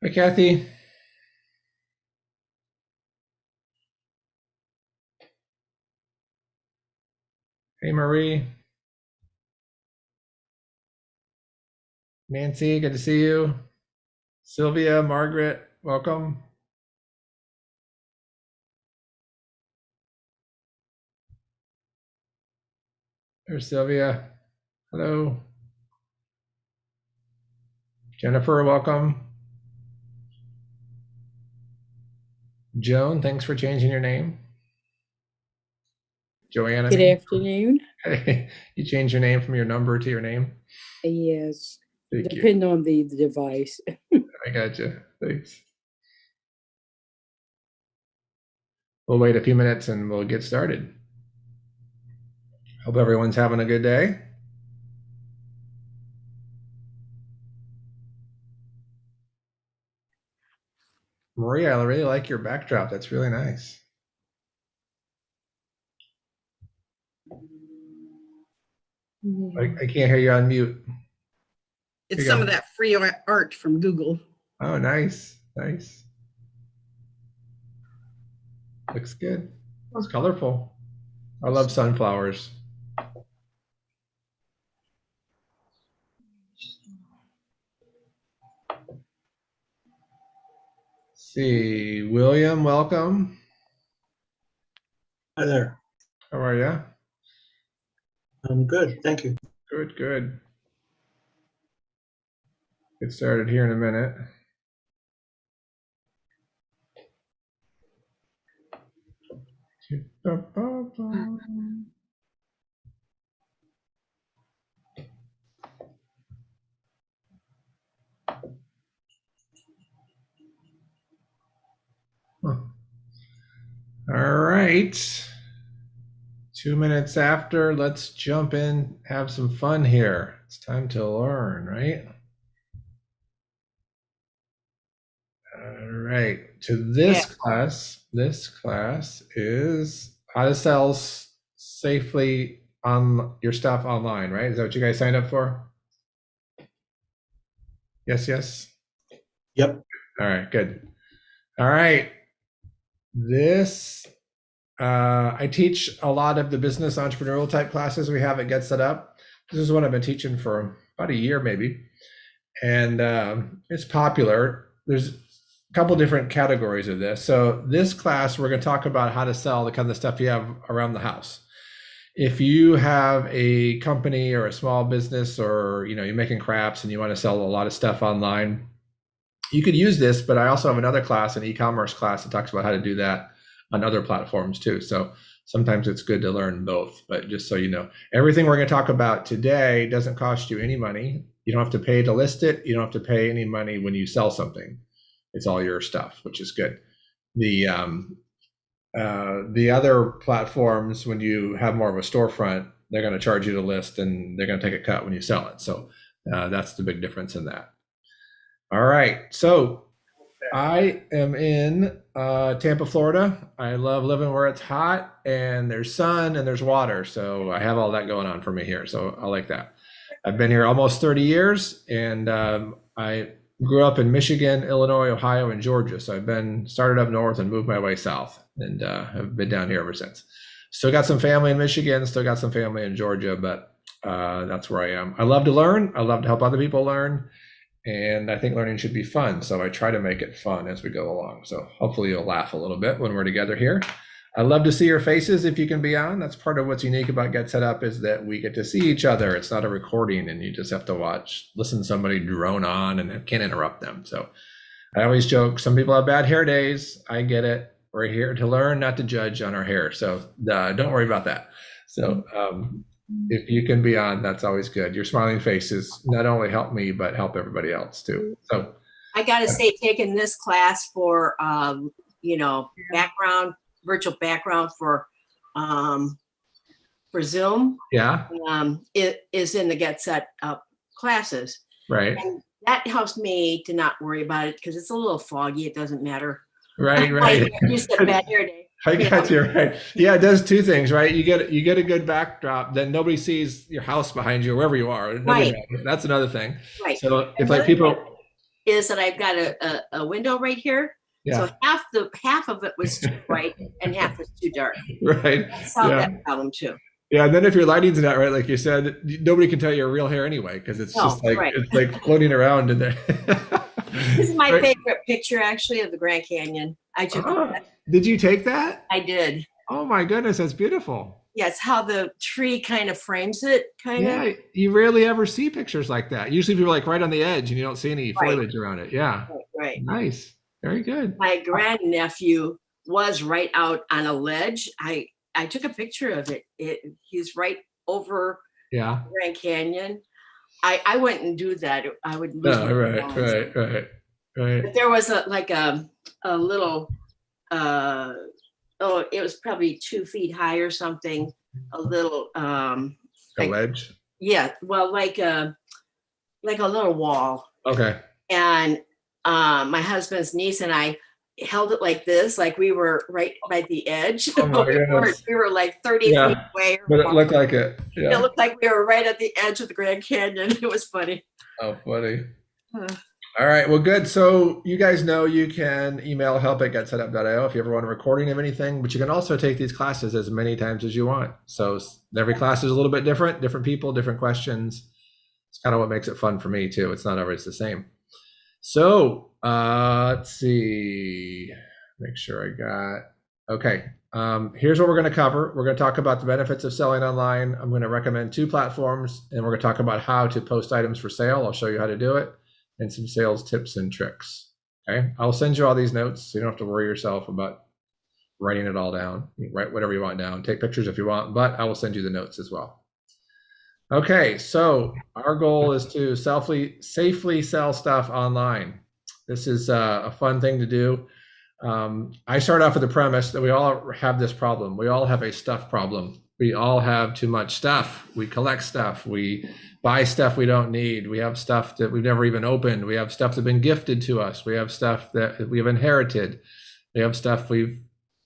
Hi, Kathy. Hey, Marie. Nancy, good to see you. Sylvia, Margaret, welcome. There's Sylvia. Hello. Jennifer, welcome. Joan, thanks for changing your name. Joanna, Good afternoon. you changed your name from your number to your name. Yes, Thank you. depending on the device. I got you. Thanks. We'll wait a few minutes and we'll get started. Hope everyone's having a good day. Maria, I really like your backdrop. That's really nice. I can't hear you on mute. It's some of that free art from Google. Oh, nice. Nice. Looks good. It's colorful. I love sunflowers. See, William, welcome. Hi there. How are you? I'm good, thank you. Good, good. Get started here in a minute. All right. 2 minutes after, let's jump in, have some fun here. It's time to learn, right? All right. To this class is how to sell safely on your stuff online, right? Is that what you guys signed up for? Yes, yes. Yep. All right, good. All right. This, I teach a lot of the business entrepreneurial type classes we have at Get Set Up. This is what I've been teaching for about a year, maybe. And it's popular. There's a couple different categories of this. So this class, we're going to talk about how to sell the kind of stuff you have around the house. If you have a company or a small business, or you're making crafts and you want to sell a lot of stuff online, you could use this, but I also have another class, an e-commerce class, that talks about how to do that on other platforms too. So sometimes it's good to learn both, but just so you know, everything we're going to talk about today doesn't cost you any money. You don't have to pay to list it. You don't have to pay any money when you sell something. It's all your stuff, which is good. The other platforms, when you have more of a storefront, they're going to charge you to list and they're going to take a cut when you sell it. So that's the big difference in that. All right. So I am in Tampa, Florida. I love living where it's hot and there's sun and there's water. So I have all that going on for me here. So I like that. I've been here almost 30 years, and I grew up in Michigan, Illinois, Ohio, and Georgia. So I've been started up north and moved my way south, and have been down here ever since. Still got some family in Michigan, still got some family in Georgia, but that's where I am. I love to learn. I love to help other people learn. And I think learning should be fun. So I try to make it fun as we go along. So hopefully you'll laugh a little bit when we're together here. I love to see your faces if you can be on. That's part of what's unique about Get Set Up, is that we get to see each other. It's not a recording and you just have to listen to somebody drone on and can't interrupt them. So I always joke, some people have bad hair days. I get it. We're here to learn, not to judge on our hair. So don't worry about that. So if you can be on, that's always good. Your smiling faces not only help me, but help everybody else too. So I got to say, taking this class for, virtual background for Zoom. Yeah. It is in the Get Set Up classes. Right. And that helps me to not worry about it because it's a little foggy. It doesn't matter. Right. Right. You said bad hair day. I got you right. Yeah, it does two things, right? You get a good backdrop, then nobody sees your house behind you, wherever you are. Right. That's another thing. Right. So if like people, is that I've got a window right here. Yeah. So half of it was too bright and half was too dark. Right. I solved Yeah. that problem too. Yeah. And then if your lighting's not right, like you said, nobody can tell your real hair anyway, because it's No, just like, right. it's like floating around in there. This is my Right. favorite picture, actually, of the Grand Canyon. I took Oh, that. did you take that? I did. Oh my goodness, that's beautiful. Yeah, it's how the tree kind of frames it, kind of. Yeah, you rarely ever see pictures like that. Usually people are like right on the edge and you don't see any Right. foliage around it. Yeah. Right. Nice. Very good. My grandnephew was right out on a ledge. I took a picture of it. He's right over Yeah. Grand Canyon. I wouldn't do that. I would lose No, my right, balance. right. But there was a little it was probably 2 feet high or something. A little A like, ledge. yeah, well, like a little wall. Okay. And my husband's niece and I held it like this, like we were right by the edge. Oh my goodness. We were like 30 Yeah, feet away. Or but it more. looked like it. It Yeah. looked like we were right at the edge of the Grand Canyon. It was funny. Oh, funny. Huh. All right. Well, good. So you guys know you can email help@getsetup.io if you ever want a recording of anything, but you can also take these classes as many times as you want. So every class is a little bit different people, different questions. It's kind of what makes it fun for me too. It's not always the same. So let's see, make sure I got, okay. Here's what we're going to cover. We're going to talk about the benefits of selling online. I'm going to recommend 2 platforms, and we're going to talk about how to post items for sale. I'll show you how to do it, and some sales tips and tricks. Okay. I'll send you all these notes so you don't have to worry yourself about writing it all down. You can write whatever you want down, take pictures if you want, but I will send you the notes as well. Okay, so our goal is to safely sell stuff online. This is a fun thing to do. I start off with the premise that we all have this problem. We all have a stuff problem. We all have too much stuff. We collect stuff. We buy stuff we don't need. We have stuff that we've never even opened. We have stuff that's been gifted to us. We have stuff that we have inherited. We have stuff we've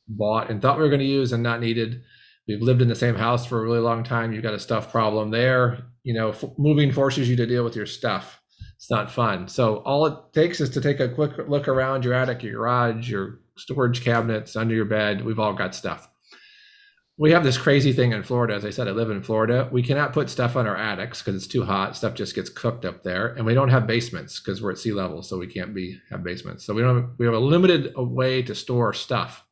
bought and thought we were going to use and not needed. We've lived in the same house for a really long time. You've got a stuff problem there. You know, moving forces you to deal with your stuff. It's not fun. So all it takes is to take a quick look around your attic, your garage, your storage cabinets, under your bed. We've all got stuff. We have this crazy thing in Florida. As I said, I live in Florida. We cannot put stuff on our attics because it's too hot. Stuff just gets cooked up there. And we don't have basements because we're at sea level. So we can't have basements. So we have a limited way to store stuff.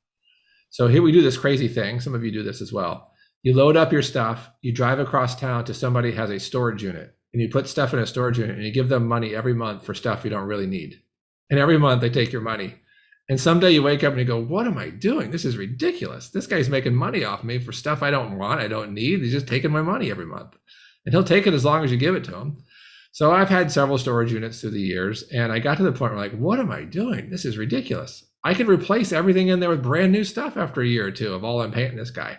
So here we do this crazy thing. Some of you do this as well. You load up your stuff, you drive across town to somebody who has a storage unit, and you put stuff in a storage unit and you give them money every month for stuff you don't really need. And every month they take your money. And someday you wake up and you go, what am I doing? This is ridiculous. This guy's making money off me for stuff I don't want, I don't need. He's just taking my money every month. And he'll take it as long as you give it to him. So I've had several storage units through the years, and I got to the point where I'm like, what am I doing? This is ridiculous. I could replace everything in there with brand new stuff after a year or two of all I'm paying this guy.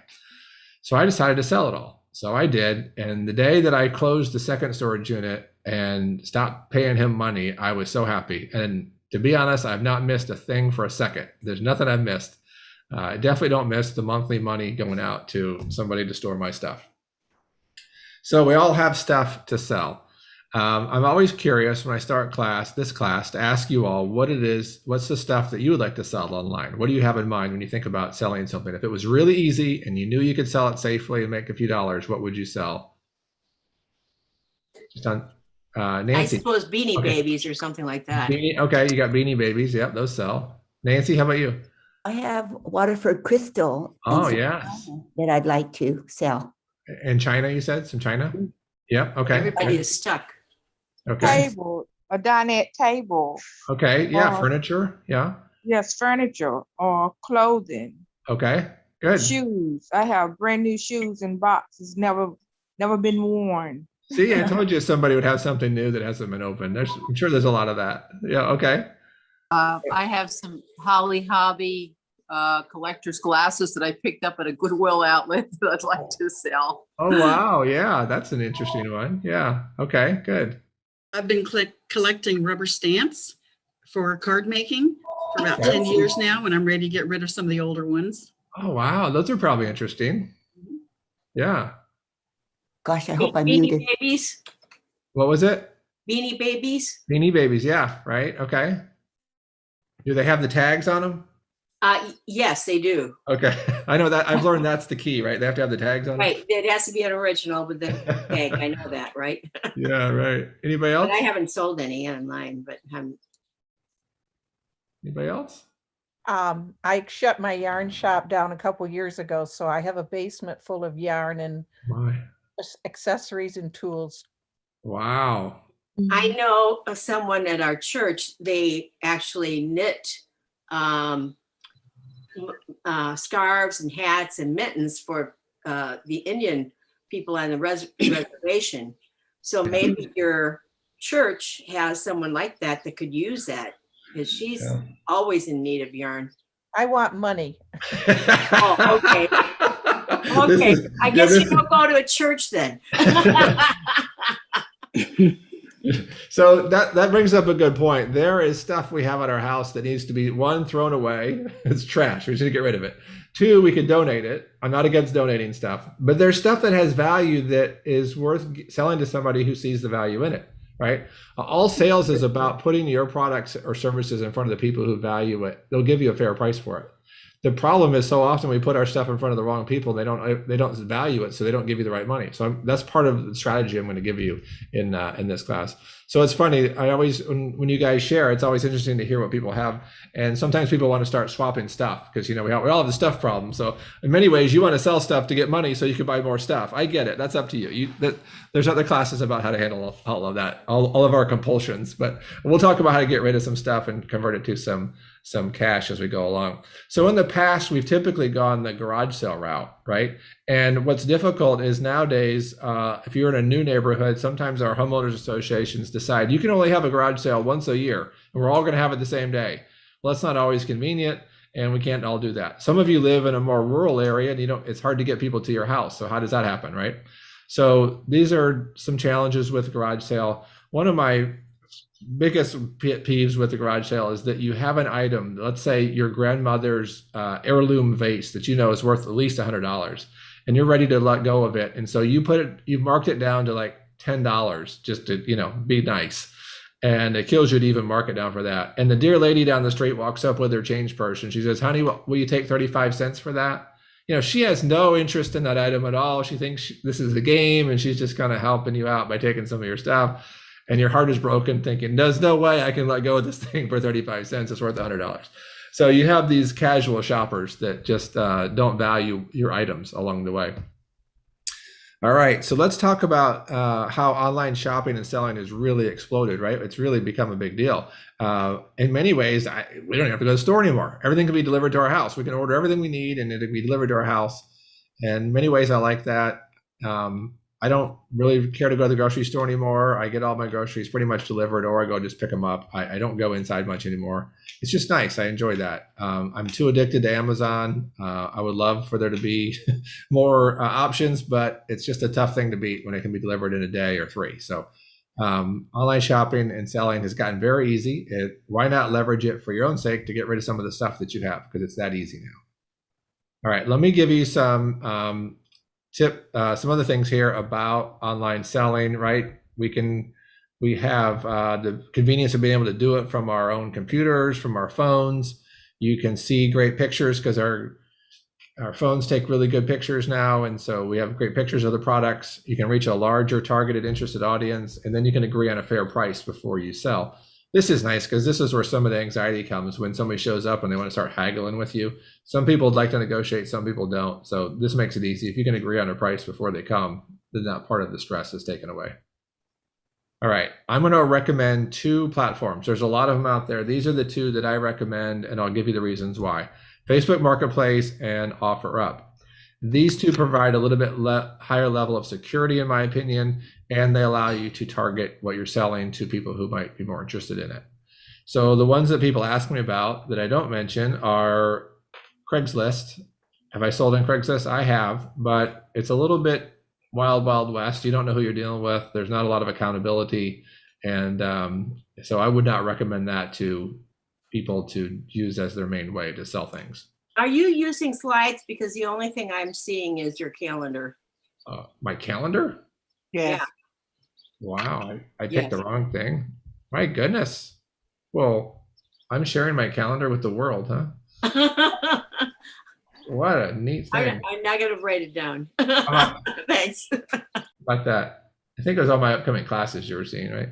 So I decided to sell it all. So I did. And the day that I closed the second storage unit and stopped paying him money, I was so happy. And to be honest, I've not missed a thing for a second. There's nothing I've missed. I definitely don't miss the monthly money going out to somebody to store my stuff. So we all have stuff to sell. I'm always curious when I start this class to ask you all what it is, what's the stuff that you would like to sell online? What do you have in mind when you think about selling something? If it was really easy and you knew you could sell it safely and make a few dollars, what would you sell? Just on Nancy. I suppose Beanie Babies or something like that. Okay, you got Beanie Babies. Yep, those sell. Nancy, how about you? I have Waterford crystal. Oh, yes. That I'd like to sell. In China, you said? Some China? Yep, okay. Everybody is stuck. Okay. Table, a dinette table. Okay, yeah, furniture, yeah. Yes, furniture or clothing. Okay, good. Shoes. I have brand new shoes in boxes, never been worn. See, I told you somebody would have something new that hasn't been opened. I'm sure there's a lot of that. Yeah, okay. I have some Holly Hobby collector's glasses that I picked up at a Goodwill outlet that I'd like to sell. Oh, wow. Yeah, that's an interesting one. Yeah. Okay, good. I've been collecting rubber stamps for card making for about 10 years now, and I'm ready to get rid of some of the older ones. Oh, wow. Those are probably interesting. Yeah. Gosh, I hope I'm Beanie muted. Babies. What was it? Beanie Babies. Beanie Babies, yeah, right, okay. Do they have the tags on them? Yes, they do. Okay, I know that, I've learned that's the key, right? They have to have the tags on them? Right. It has to be an original with the tag. I know that, right? Yeah, right. Anybody But else? I haven't sold any online, but Anybody else? I shut my yarn shop down a couple years ago, so I have a basement full of yarn and My, accessories and tools. wow. I know someone at our church, they actually knit scarves and hats and mittens for the Indian people on the reservation. So maybe your church has someone like that that could use that, because she's Yeah. always in need of yarn. I want money. Oh, okay. This Okay, is- I yeah, guess you this- don't go to a church then. So that brings up a good point. There is stuff we have at our house that needs to be, one, thrown away. It's trash. We should get rid of it. Two, we could donate it. I'm not against donating stuff, but there's stuff that has value that is worth selling to somebody who sees the value in it, right? All sales is about putting your products or services in front of the people who value it. They'll give you a fair price for it. The problem is so often we put our stuff in front of the wrong people. They don't value it, so they don't give you the right money. So that's part of the strategy I'm going to give you in this class. So it's funny. I always, when you guys share, it's always interesting to hear what people have. And sometimes people want to start swapping stuff because, we all have the stuff problem. So in many ways, you want to sell stuff to get money so you can buy more stuff. I get it. That's up to you. There's other classes about how to handle all of that, all of our compulsions. But we'll talk about how to get rid of some stuff and convert it to some cash as we go along. So in the past, we've typically gone the garage sale route, right? And what's difficult is nowadays, if you're in a new neighborhood, sometimes our homeowners associations decide you can only have a garage sale once a year, and we're all going to have it the same day. Well, that's not always convenient, and we can't all do that. Some of you live in a more rural area, and it's hard to get people to your house. So how does that happen, right? So these are some challenges with garage sale. One of my biggest pet peeves with the garage sale is that you have an item, let's say your grandmother's heirloom vase that is worth at least $100, and you're ready to let go of it. And so you've marked it down to like $10 just to, be nice. And it kills you to even mark it down for that. And the dear lady down the street walks up with her change purse and she says, "Honey, will you take 35 cents for that?" She has no interest in that item at all. She thinks this is a game and she's just kind of helping you out by taking some of your stuff. And your heart is broken thinking, there's no way I can let go of this thing for 35 cents. It's worth $100. So you have these casual shoppers that just don't value your items along the way. All right, so let's talk about how online shopping and selling has really exploded, right? It's really become a big deal. In many ways, we don't have to go to the store anymore. Everything can be delivered to our house. We can order everything we need and it'll be delivered to our house. And in many ways, I like that. I don't really care to go to the grocery store anymore. I get all my groceries pretty much delivered, or I go just pick them up. I don't go inside much anymore. It's just nice. I enjoy that. I'm too addicted to Amazon. I would love for there to be more options, but it's just a tough thing to beat when it can be delivered in a day or 3. So online shopping and selling has gotten very easy. Why not leverage it for your own sake to get rid of some of the stuff that you have, because it's that easy now. All right, let me give you some some other things here about online selling, right? We have the convenience of being able to do it from our own computers, from our phones. You can see great pictures because our phones take really good pictures now. And so we have great pictures of the products. You can reach a larger targeted interested audience, and then you can agree on a fair price before you sell. This is nice because this is where some of the anxiety comes when somebody shows up and they want to start haggling with you. Some people would like to negotiate, some people don't. So this makes it easy. If you can agree on a price before they come, then that part of the stress is taken away. All right, I'm going to recommend 2 platforms. There's a lot of them out there. These are the 2 that I recommend, and I'll give you the reasons why. Facebook Marketplace and OfferUp. These 2 provide a little bit higher level of security, in my opinion, and they allow you to target what you're selling to people who might be more interested in it. So the ones that people ask me about that I don't mention are Craigslist. Have I sold on Craigslist? I have, but it's a little bit wild, wild west. You don't know who you're dealing with. There's not a lot of accountability. And so I would not recommend that to people to use as their main way to sell things. Are you using slides? Because the only thing I'm seeing is your calendar. My calendar? Yes. Wow, I picked Yes. the wrong thing. My goodness. Well, I'm sharing my calendar with the world, huh? What a neat thing. I'm not gonna write it down. about, Thanks. about that? I think it was all my upcoming classes you were seeing, right?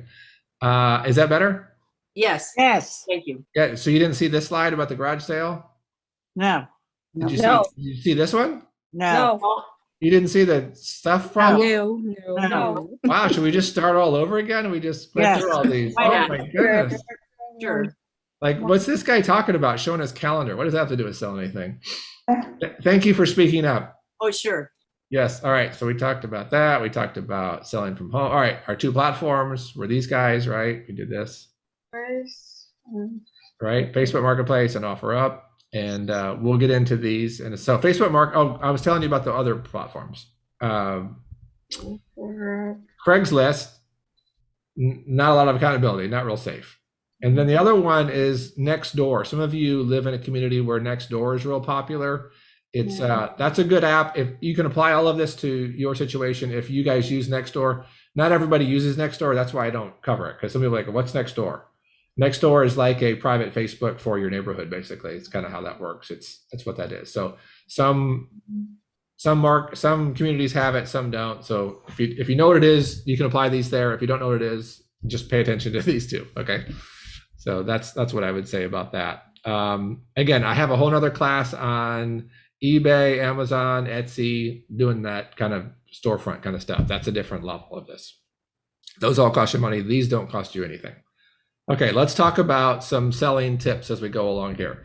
Is that better? Yes, Yes. thank you. Yeah. So you didn't see this slide about the garage sale? No, Did you No. see? Did you see this one? no, No. You didn't see the stuff from? No, no, No. no. Wow. Should we just start all over again? We just went Yes. through all these. Why Oh not? my goodness. Sure. Like, what's this guy talking about? Showing his calendar. What does that have to do with selling anything? Thank you for speaking up. Oh, sure. Yes. All right. So we talked about that. We talked about selling from home. All right. Our two platforms were these guys, right? We did this, right? Facebook Marketplace and OfferUp. And we'll get into these. And so oh, I was telling you about the other platforms. Craigslist, not a lot of accountability, not real safe. And then the other one is Nextdoor. Some of you live in a community where Nextdoor is real popular. It's that's a good app. If you can apply all of this to your situation, if you guys use Nextdoor, not everybody uses Nextdoor. That's why I don't cover it, because some people are like, what's Nextdoor? Nextdoor is like a private Facebook for your neighborhood, basically. It's kind of how that works. That's what that is. So some communities have it, some don't. So if you know what it is, you can apply these there. If you don't know what it is, just pay attention to these two. Okay. So that's what I would say about that. Again, I have a whole nother class on eBay, Amazon, Etsy, doing that kind of storefront kind of stuff. That's a different level of this. Those all cost you money. These don't cost you anything. Okay, let's talk about some selling tips as we go along here.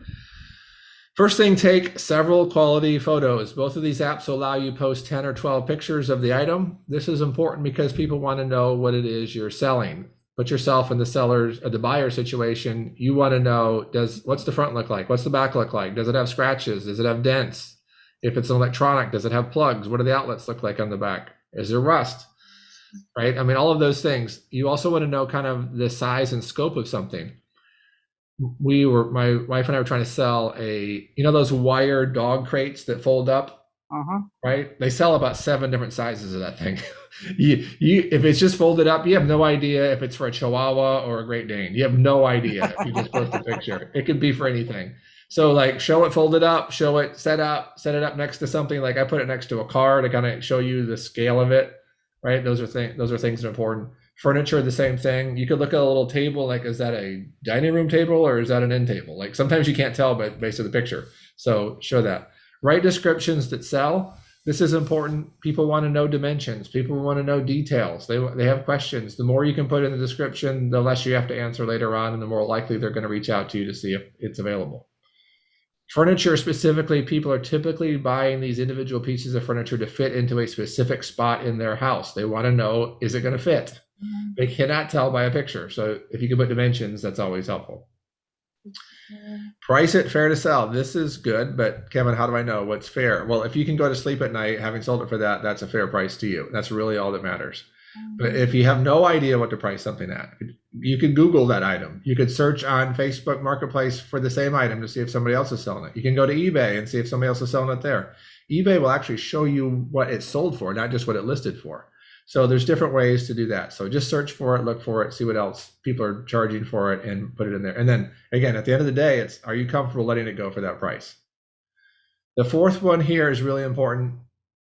First thing, take several quality photos. Both of these apps allow you post 10 or 12 pictures of the item. This is important because people want to know what it is you're selling. Put yourself in the buyer situation. You want to know, what's the front look like? What's the back look like? Does it have scratches? Does it have dents? If it's an electronic, does it have plugs? What do the outlets look like on the back? Is there rust? Right? I mean, all of those things. You also want to know kind of the size and scope of something. My wife and I were trying to sell those wire dog crates that fold up, right? They sell about 7 different sizes of that thing. If it's just folded up, you have no idea if it's for a Chihuahua or a Great Dane. You have no idea if you just post a picture. It could be for anything. So like, show it folded up, show it set it up next to something. Like I put it next to a car to kind of show you the scale of it, right? Those are things that are important. Furniture, the same thing. You could look at a little table, like, is that a dining room table or is that an end table? Like sometimes you can't tell based on the picture. So show that. Write descriptions that sell. This is important. People want to know dimensions. People want to know details. They have questions. The more you can put in the description, the less you have to answer later on, and the more likely they're going to reach out to you to see if it's available. Furniture specifically, people are typically buying these individual pieces of furniture to fit into a specific spot in their house. They want to know, is it going to fit? They cannot tell by a picture. So if you can put dimensions, that's always helpful. Price it fair to sell. This is good, but Kevin, how do I know what's fair? Well, if you can go to sleep at night having sold it for that, that's a fair price to you. That's really all that matters. But if you have no idea what to price something at, you can Google that item. You could search on Facebook Marketplace for the same item to see if somebody else is selling it. You can go to eBay and see if somebody else is selling it there. eBay will actually show you what it's sold for, not just what it listed for. So there's different ways to do that. So just search for it, look for it, see what else people are charging for it, and put it in there. And then again, at the end of the day, are you comfortable letting it go for that price? The fourth one here is really important.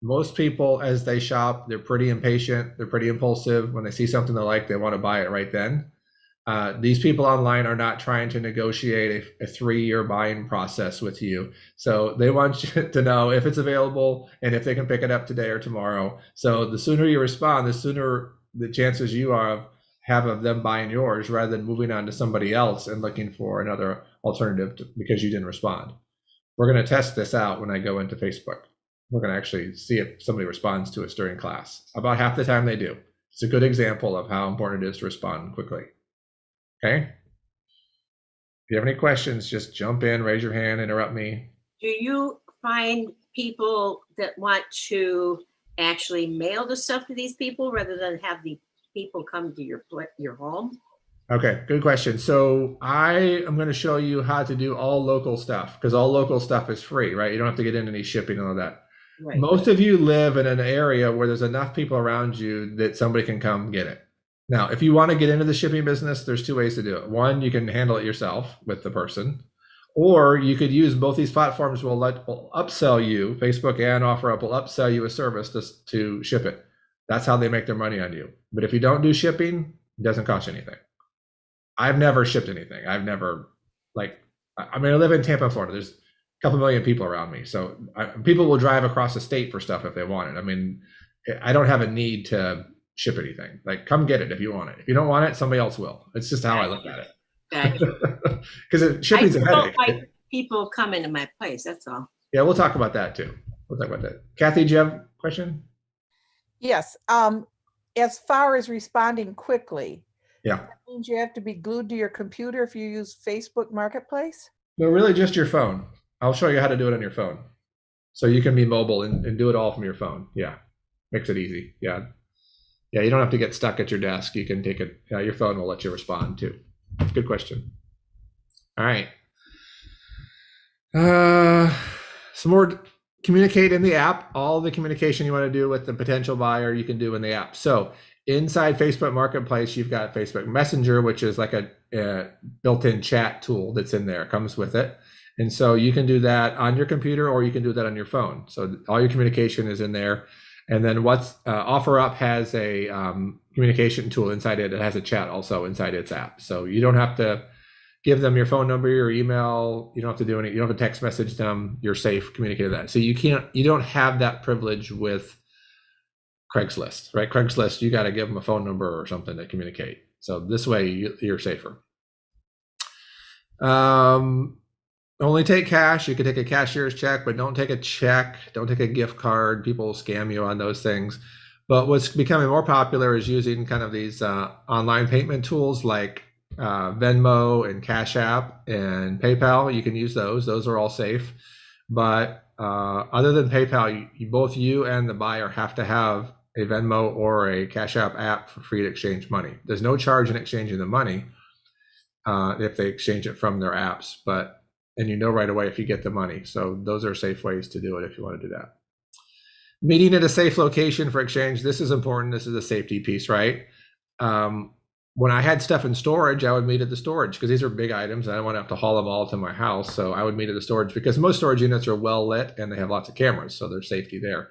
Most people, as they shop, they're pretty impatient. They're pretty impulsive. When they see something they like, they want to buy it right then. These people online are not trying to negotiate a 3-year buying process with you. So they want you to know if it's available and if they can pick it up today or tomorrow. So the sooner you respond, the sooner the chances you have of them buying yours, rather than moving on to somebody else and looking for another alternative because you didn't respond. We're going to test this out when I go into Facebook. We're going to actually see if somebody responds to us during class. About half the time they do. It's a good example of how important it is to respond quickly. Okay. If you have any questions, just jump in, raise your hand, interrupt me. Do you find people that want to actually mail the stuff to these people rather than have the people come to your home? Okay, good question. So I am going to show you how to do all local stuff, because all local stuff is free, right? You don't have to get into any shipping and all that. Right. Most of you live in an area where there's enough people around you that somebody can come get it. Now, if you want to get into the shipping business, there's two ways to do it. One, you can handle it yourself with the person, or you could use both these platforms will upsell you, Facebook and OfferUp will upsell you a service to ship it. That's how they make their money on you. But if you don't do shipping, it doesn't cost you anything. I've never shipped anything. I've never, I live in Tampa, Florida. There's a couple million people around me. So people will drive across the state for stuff if they want it. I mean, I don't have a need to ship anything. Like, come get it if you want it. If you don't want it, somebody else will. It's just how I look at it. Because shipping's a don't headache. like people come into my place, that's all. Yeah, we'll talk about that too. We'll talk about that. Kathy, do you have a question? Yes, as far as responding quickly, Yeah. that means you have to be glued to your computer if you use Facebook Marketplace? No, really just your phone. I'll show you how to do it on your phone. So you can be mobile and do it all from your phone. Yeah, makes it easy. Yeah. Yeah, you don't have to get stuck at your desk. You can take it, your phone will let you respond too. Good question. All right. Some more, communicate in the app. All the communication you want to do with the potential buyer, you can do in the app. So inside Facebook Marketplace, you've got Facebook Messenger, which is like a built-in chat tool that's in there, comes with it. And so you can do that on your computer or you can do that on your phone. So all your communication is in there. And then OfferUp has a communication tool inside it. It has a chat also inside its app. So you don't have to give them your phone number, your email. You don't have to do any. You don't have to text message them. You're safe communicating that. So you don't have that privilege with Craigslist, right? Craigslist, you got to give them a phone number or something to communicate. So this way you're safer. Only take cash. You can take a cashier's check, but don't take a check. Don't take a gift card. People will scam you on those things. But what's becoming more popular is using kind of these online payment tools like Venmo and Cash App and PayPal. You can use those. Those are all safe. But other than PayPal, both you and the buyer have to have a Venmo or a Cash app for free to exchange money. There's no charge in exchanging the money if they exchange it from their apps, and you know right away if you get the money. So those are safe ways to do it if you want to do that. Meeting at a safe location for exchange. This is important. This is a safety piece, right? When I had stuff in storage, I would meet at the storage because these are big items. And I don't want to have to haul them all to my house. So I would meet at the storage because most storage units are well lit and they have lots of cameras. So there's safety there.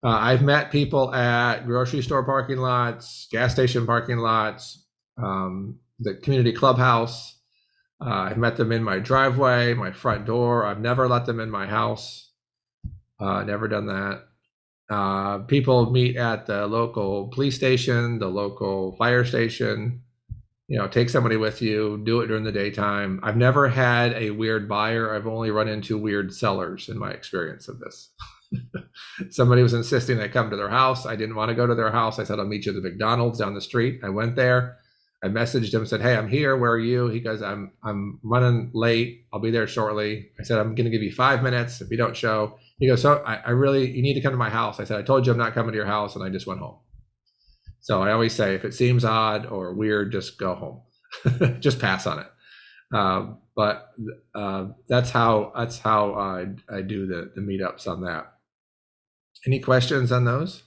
I've met people at grocery store parking lots, gas station parking lots, the community clubhouse. I've met them in my driveway, my front door. I've never let them in my house. Never done that. People meet at the local police station, the local fire station. Take somebody with you, do it during the daytime. I've never had a weird buyer. I've only run into weird sellers in my experience of this. Somebody was insisting I come to their house. I didn't want to go to their house. I said, I'll meet you at the McDonald's down the street. I went there. I messaged him, said, hey, I'm here. Where are you? He goes, I'm running late. I'll be there shortly. I said, I'm going to give you 5 minutes if you don't show. He goes, so you need to come to my house. I said, I told you I'm not coming to your house. And I just went home. So I always say, if it seems odd or weird, just go home. Just pass on it. But that's how I do the meetups on that. Any questions on those?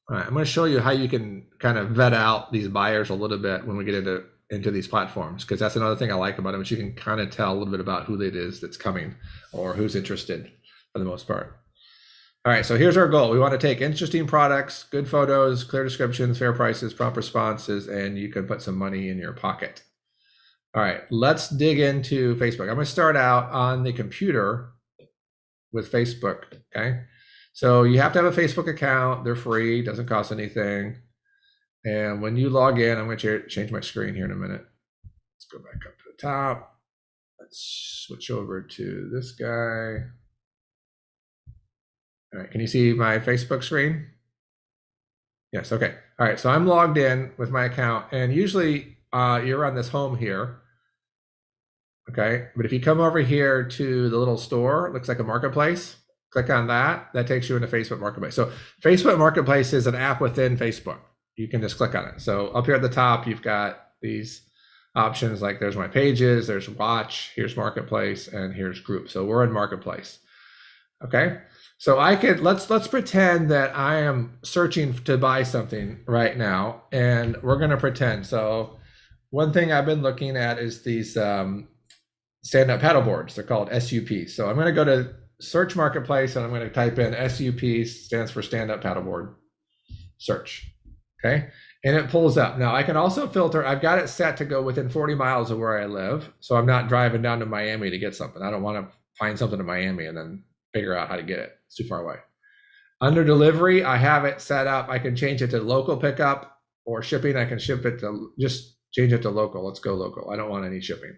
All right, I'm going to show you how you can kind of vet out these buyers a little bit when we get into these platforms, because that's another thing I like about them is you can kind of tell a little bit about who it is that's coming or who's interested for the most part. All right, so here's our goal. We want to take interesting products, good photos, clear descriptions, fair prices, prompt responses, and you can put some money in your pocket. All right, let's dig into Facebook. I'm going to start out on the computer with Facebook, okay? So you have to have a Facebook account. They're free, doesn't cost anything. And when you log in, I'm going to change my screen here in a minute. Let's go back up to the top. Let's switch over to this guy. All right, can you see my Facebook screen? Yes, okay. All right, so I'm logged in with my account, and usually you're on this home here. Okay, but if you come over here to the little store, it looks like a marketplace. Click on that. That takes you into Facebook Marketplace. So Facebook Marketplace is an app within Facebook. You can just click on it. So up here at the top, you've got these options like there's my pages, there's watch, here's Marketplace, and here's group. So we're in Marketplace. Okay, So I could, let's pretend that I am searching to buy something right now, and we're going to pretend. So one thing I've been looking at is these stand-up paddle boards. They're called SUPs. So I'm going to go to search marketplace and I'm going to type in SUP, stands for stand-up paddleboard, search. Okay. And it pulls up. Now I can also filter. I've got it set to go within 40 miles of where I live. So I'm not driving down to Miami to get something. I don't want to find something in Miami and then figure out how to get it. It's too far away. Under delivery, I have it set up. I can change it to local pickup or shipping. I can ship it to, just change it to local. Let's go local. I don't want any shipping.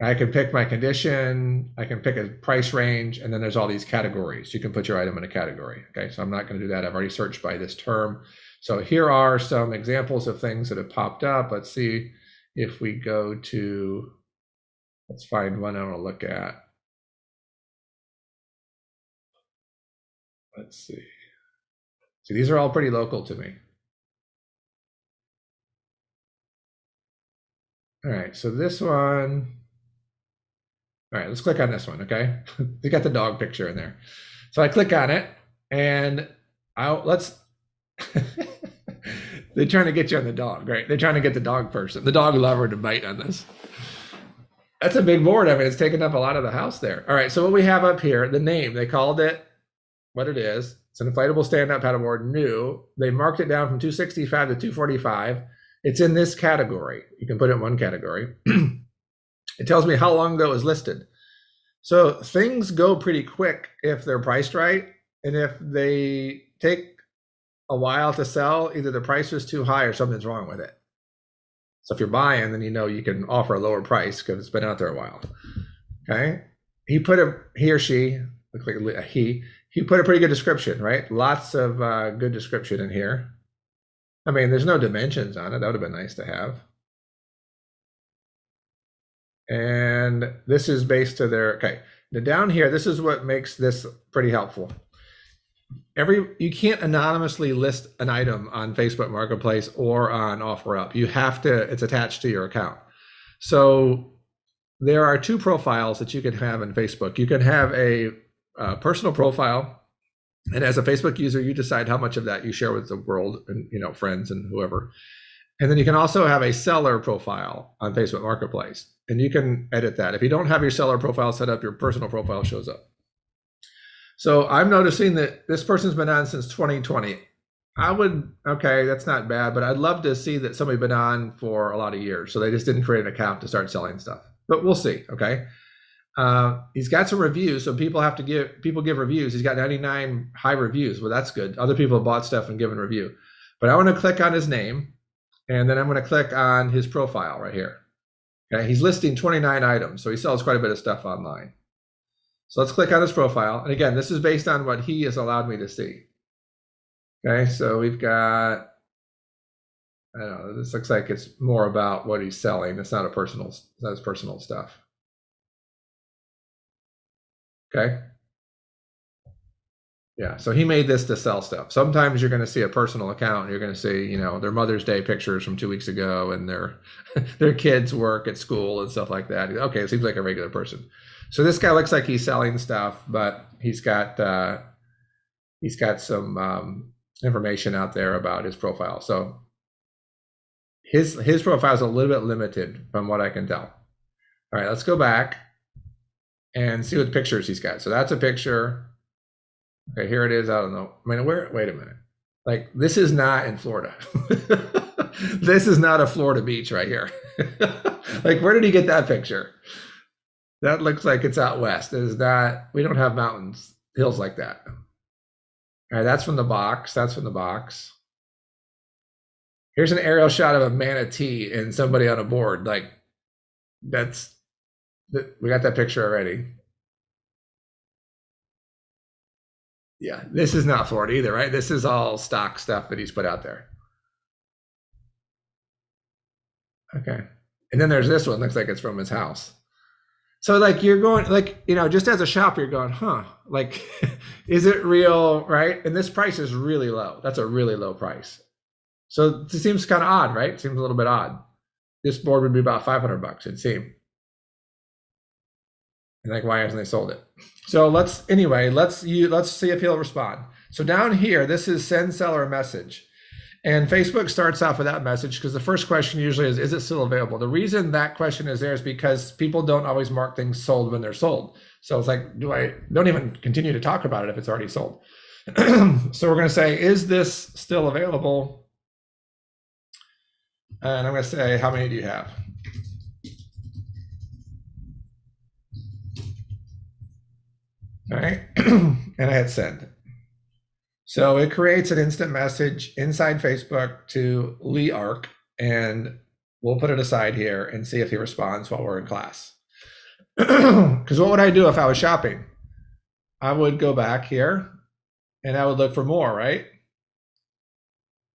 I can pick my condition. I can pick a price range. And then there's all these categories. You can put your item in a category. Okay. So I'm not going to do that. I've already searched by this term. So here are some examples of things that have popped up. Let's see if we go to, let's find one I want to look at. Let's see. See, these are all pretty local to me. All right, so this one. All right, let's click on this one, okay? They got the dog picture in there. So I click on it and let's, they're trying to get you on the dog, right? They're trying to get the dog person, the dog lover to bite on this. That's a big board. I mean, it's taking up a lot of the house there. All right, so what we have up here, the name, they called it what it is. It's an inflatable stand-up paddleboard, new. They marked it down from 265 to 245. It's in this category. You can put it in one category. It tells me how long ago it was listed. So things go pretty quick if they're priced right. And if they take a while to sell, either the price was too high or something's wrong with it. So if you're buying, then you know you can offer a lower price because it's been out there a while. Okay. He or she, looks like a he put a pretty good description, right? Lots of good description in here. I mean, there's no dimensions on it. That would have been nice to have. And this is based to their, okay. Now down here, this is what makes this pretty helpful. You can't anonymously list an item on Facebook Marketplace or on OfferUp. You have to, it's attached to your account. So there are two profiles that you can have in Facebook. You can have a personal profile, and as a Facebook user, you decide how much of that you share with the world and, you know, friends and whoever. And then you can also have a seller profile on Facebook Marketplace, and you can edit that. If you don't have your seller profile set up, your personal profile shows up. So I'm noticing that this person's been on since 2020. Okay, that's not bad, but I'd love to see that somebody's been on for a lot of years. So they just didn't create an account to start selling stuff, but we'll see. Okay. He's got some reviews, so people give reviews. He's got 99 high reviews. Well, that's good. Other people have bought stuff and given review. But I want to click on his name, and then I'm going to click on his profile right here. Okay, he's listing 29 items, so he sells quite a bit of stuff online. So let's click on his profile. And again, this is based on what he has allowed me to see. Okay, so we've got, I don't know, this looks like it's more about what he's selling. It's not his personal stuff. Okay. Yeah, so he made this to sell stuff. Sometimes you're going to see a personal account and you're going to see, you know, their Mother's Day pictures from 2 weeks ago and their kids' work at school and stuff like that. Okay, it seems like a regular person. So this guy looks like he's selling stuff, but he's got some information out there about his profile. So his profile is a little bit limited from what I can tell. All right, let's go back and see what pictures he's got. So that's a picture. Okay, here it is. I don't know. I mean, wait a minute. Like, this is not in Florida. This is not a Florida beach right here. Like, where did he get that picture? That looks like it's out west. It is not, we don't have mountains, hills like that. All right, that's from the box. That's from the box. Here's an aerial shot of a manatee and somebody on a board. Like, we got that picture already. Yeah, this is not Florida either, right? This is all stock stuff that he's put out there. Okay. And then there's this one, looks like it's from his house. So like you're going, like, you know, just as a shopper, you're going, huh, like, is it real, right? And this price is really low. That's a really low price. So it seems kind of odd, right? It seems a little bit odd. This board would be about $500, it'd seem. And like, why hasn't they sold it? So let's see if he'll respond. So down here, this is send seller a message. And Facebook starts off with that message because the first question usually is it still available? The reason that question is there is because people don't always mark things sold when they're sold. So it's like, don't even continue to talk about it if it's already sold. So we're going to say, is this still available? And I'm going to say, how many do you have? All right. And I hit send. So it creates an instant message inside Facebook to Lee Ark, and we'll put it aside here and see if he responds while we're in class. Because what would I do if I was shopping? I would go back here and I would look for more, right?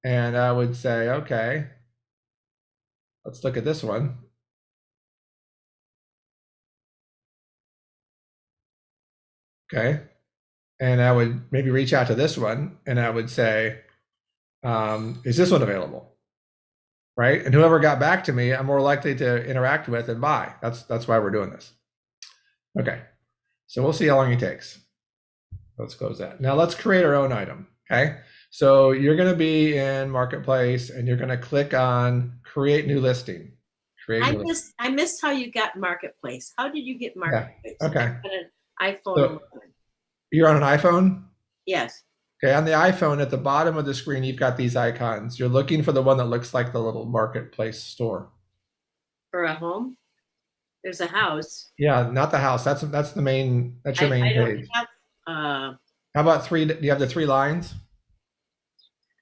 And I would say, okay, let's look at this one. Okay. And I would maybe reach out to this one and I would say, is this one available? Right? And whoever got back to me, I'm more likely to interact with and buy. That's why we're doing this. Okay. So we'll see how long it takes. Let's close that. Now let's create our own item. Okay. So you're going to be in Marketplace and you're going to click on create new listing. I missed how you got Marketplace. How did you get Marketplace? Okay. I got an iPhone. So, you're on an iPhone? Yes. Okay, on the iPhone, at the bottom of the screen, you've got these icons. You're looking for the one that looks like the little Marketplace store. For a home? There's a house. Yeah, not the house. That's the main. That's your main I don't page. have, How about three? Do you have the 3 lines?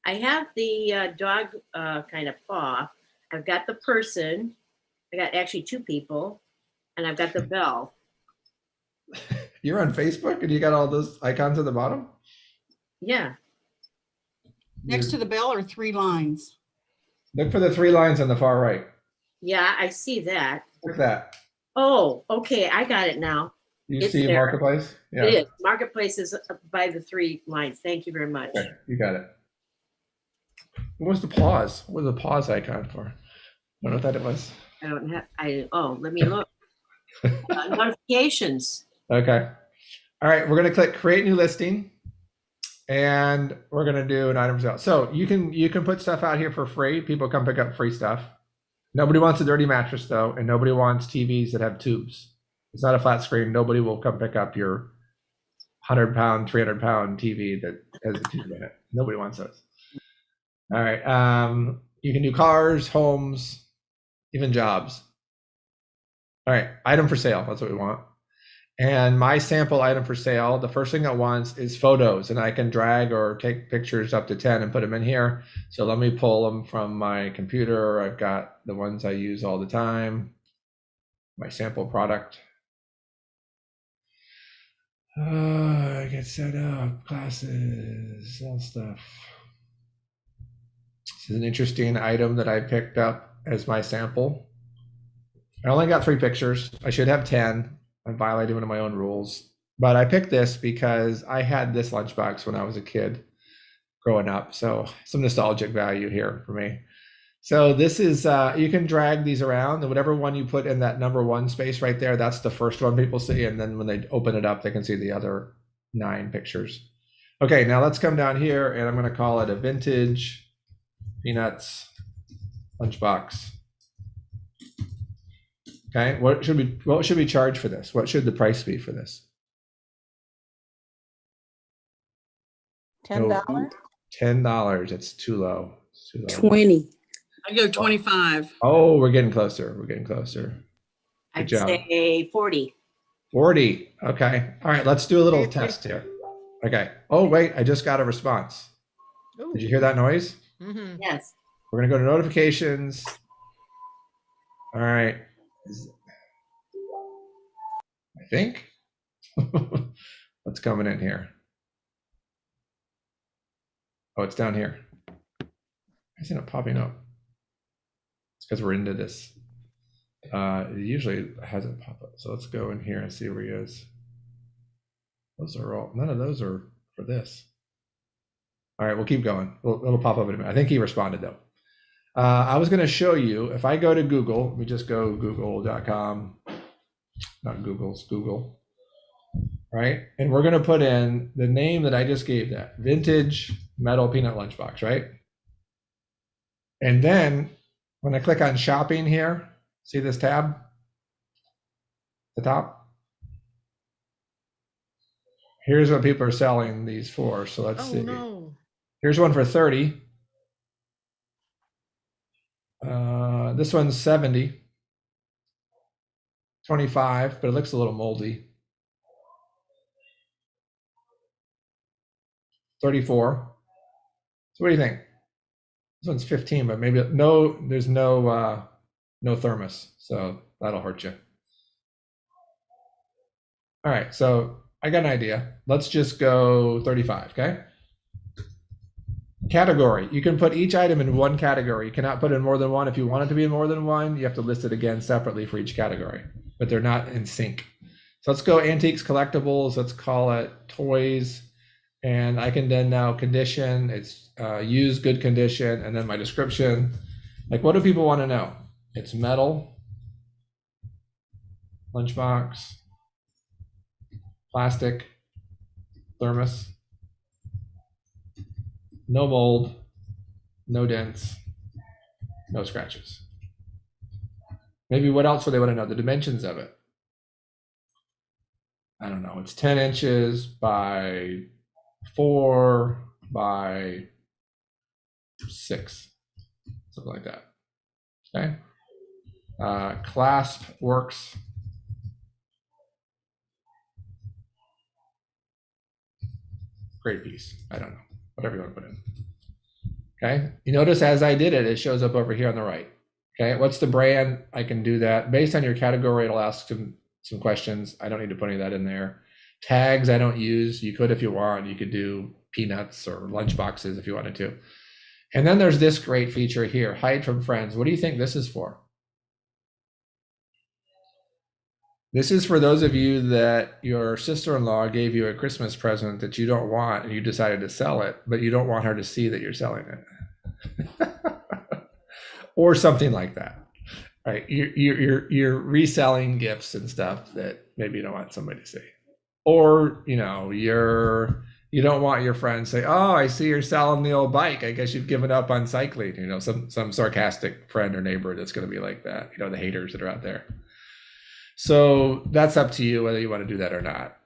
I have the dog kind of paw. I've got the person. I got actually 2 people, and I've got the bell. You're on Facebook and you got all those icons at the bottom? Yeah. Next to the bell are 3 lines. Look for the 3 lines on the far right. Yeah, I see that. Look at that. Oh, okay. I got it now. You It's see there. Marketplace? Yeah. It is. Marketplace is by the 3 lines. Thank you very much. Okay, you got it. What was the pause? What was the pause icon for? I don't know what that it was. I don't have, let me look. Notifications. Okay. All right, we're going to click create new listing and we're going to do an item sale. So you can put stuff out here for free. People come pick up free stuff. Nobody wants a dirty mattress though, and nobody wants TVs that have tubes. It's not a flat screen. Nobody will come pick up your 100-pound, 300-pound TV that has a tube in it. Nobody wants those. All right. You can do cars, homes, even jobs. All right. Item for sale. That's what we want. And my sample item for sale, the first thing it wants is photos, and I can drag or take pictures up to 10 and put them in here. So let me pull them from my computer. I've got the ones I use all the time, my sample product. I get set up, classes, sell stuff. This is an interesting item that I picked up as my sample. I only got 3 pictures. I should have 10. I'm violating one of my own rules. But I picked this because I had this lunchbox when I was a kid growing up. So some nostalgic value here for me. So this is, you can drag these around, and whatever one you put in that number 1 space right there, that's the first one people see. And then when they open it up, they can see the other 9 pictures. Okay, now let's come down here and I'm going to call it a vintage Peanuts lunchbox. Okay, what should we charge for this? What should the price be for this? $10? $10. It's too low. It's too low. 20. I go 25. Oh, we're getting closer. We're getting closer. Good I'd job. say 40. 40. Okay. All right. Let's do a little test here. Okay. Oh, wait. I just got a response. Did you hear that noise? Mm-hmm. Yes. We're going to go to notifications. All right. I think. What's coming in here? Oh, it's down here. Why isn't it popping up? It's because we're into this. It usually hasn't popped up. So let's go in here and see where he is. Those are all, none of those are for this. All right, we'll keep going. It'll pop up in a minute. I think he responded though. I was going to show you, if I go to Google, let me just go google.com. not Google, it's Google. Right? And we're going to put in the name that I just gave that, vintage metal peanut lunchbox, right? And then when I click on shopping here, see this tab? The top? Here's what people are selling these for. So let's see. No. Here's one for 30. This one's 70. 25, but it looks a little moldy. 34. So what do you think? This one's 15, but maybe there's no thermos, so that'll hurt you. All right, so I got an idea. Let's just go 35, okay? Category. You can put each item in one category. You cannot put in more than one. If you want it to be in more than one, you have to list it again separately for each category, but they're not in sync. So let's go antiques, collectibles. Let's call it toys. And I can then now condition, it's used, good condition, and then my description. Like, what do people want to know? It's metal, lunchbox, plastic, thermos, no mold, no dents, no scratches. Maybe what else would they want to know? The dimensions of it. I don't know. It's 10 inches by 4 by 6, something like that. Okay. Clasp works. Great piece. I don't know. Whatever you want to put in. Okay. You notice as I did it, it shows up over here on the right. Okay. What's the brand? I can do that. Based on your category, it'll ask some questions. I don't need to put any of that in there. Tags I don't use. You could if you want. You could do peanuts or lunch boxes if you wanted to. And then there's this great feature here, hide from friends. What do you think this is for? This is for those of you that your sister-in-law gave you a Christmas present that you don't want and you decided to sell it, but you don't want her to see that you're selling it. Or something like that. Right? You're reselling gifts and stuff that maybe you don't want somebody to see. Or, you don't want your friends to say, oh, I see you're selling the old bike. I guess you've given up on cycling. Some sarcastic friend or neighbor that's going to be like that, the haters that are out there. So that's up to you whether you want to do that or not.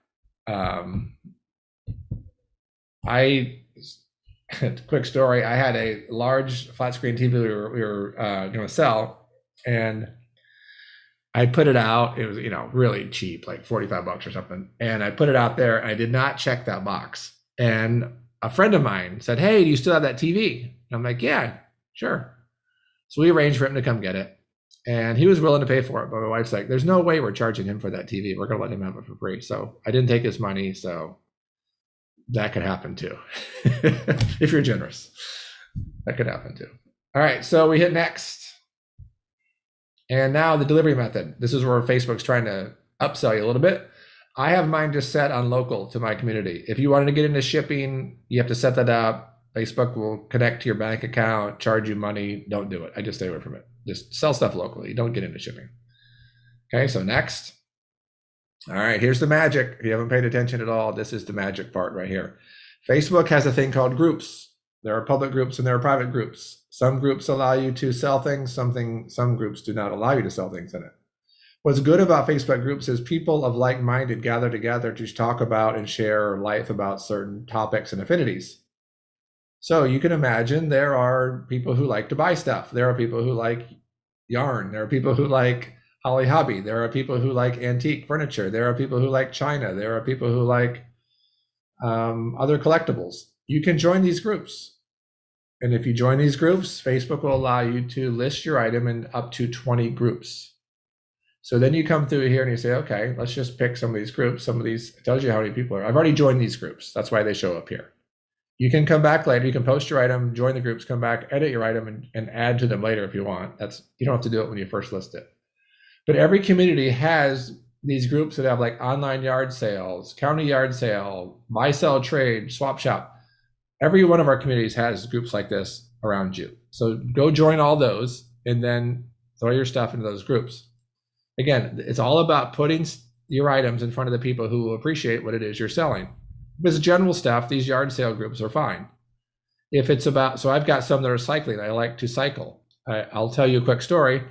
Quick story. I had a large flat screen TV we were going to sell, and I put it out. It was, really cheap, like $45 or something. And I put it out there and I did not check that box. And a friend of mine said, hey, do you still have that TV? And I'm like, yeah, sure. So we arranged for him to come get it. And he was willing to pay for it. But my wife's like, there's no way we're charging him for that TV. We're going to let him have it for free. So I didn't take his money. So that could happen too. If you're generous, that could happen too. All right. So we hit next. And now the delivery method. This is where Facebook's trying to upsell you a little bit. I have mine just set on local to my community. If you wanted to get into shipping, you have to set that up. Facebook will connect to your bank account, charge you money. Don't do it. I just stay away from it. Just sell stuff locally. Don't get into shipping. Okay, so next. All right, here's the magic. If you haven't paid attention at all, this is the magic part right here. Facebook has a thing called groups. There are public groups and there are private groups. Some groups allow you to sell things. Some groups do not allow you to sell things in it. What's good about Facebook groups is people of like-minded gather together to talk about and share life about certain topics and affinities. So you can imagine there are people who like to buy stuff. There are people who like yarn. There are people who like Holly Hobby. There are people who like antique furniture. There are people who like China. There are people who like other collectibles. You can join these groups. And if you join these groups, Facebook will allow you to list your item in up to 20 groups. So then you come through here and you say, okay, let's just pick some of these groups. Some of these, it tells you how many people are. I've already joined these groups. That's why they show up here. You can come back later. You can post your item, join the groups, come back, edit your item, and add to them later if you want. You don't have to do it when you first list it. But every community has these groups that have like online yard sales, county yard sale, buy, sell, trade, swap shop. Every one of our communities has groups like this around you. So go join all those and then throw your stuff into those groups. Again, it's all about putting your items in front of the people who will appreciate what it is you're selling. If it's general stuff, these yard sale groups are fine. If it's about, so I've got some that are cycling. I like to cycle. I'll tell you a quick story.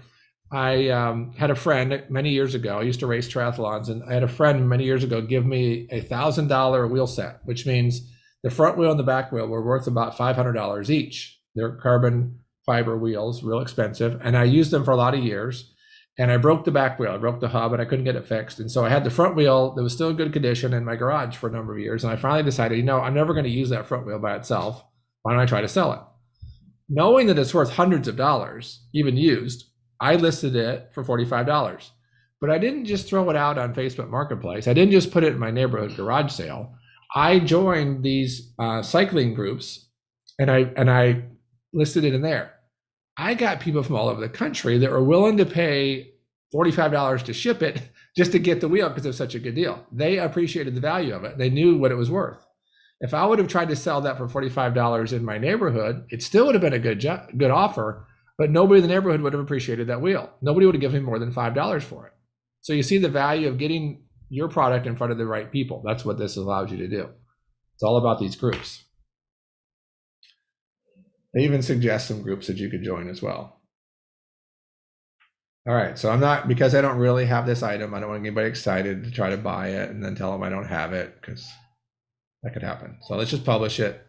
I had a friend many years ago. I used to race triathlons, and I had a friend many years ago give me a $1,000 wheel set, which means the front wheel and the back wheel were worth about $500 each. They're carbon fiber wheels, real expensive, and I used them for a lot of years. And I broke the back wheel, I broke the hub, and I couldn't get it fixed. And so I had the front wheel that was still in good condition in my garage for a number of years. And I finally decided, you know, I'm never going to use that front wheel by itself. Why don't I try to sell it? Knowing that it's worth hundreds of dollars, even used, I listed it for $45. But I didn't just throw it out on Facebook Marketplace. I didn't just put it in my neighborhood garage sale. I joined these cycling groups, and I listed it in there. I got people from all over the country that were willing to pay $45 to ship it just to get the wheel because it was such a good deal. They appreciated the value of it. They knew what it was worth. If I would have tried to sell that for $45 in my neighborhood, it still would have been a good offer, but nobody in the neighborhood would have appreciated that wheel. Nobody would have given me more than $5 for it. So you see the value of getting your product in front of the right people. That's what this allows you to do. It's all about these groups. They even suggest some groups that you could join as well. All right, so I'm not, because I don't really have this item, I don't want anybody excited to try to buy it and then tell them I don't have it, because that could happen. So let's just publish it,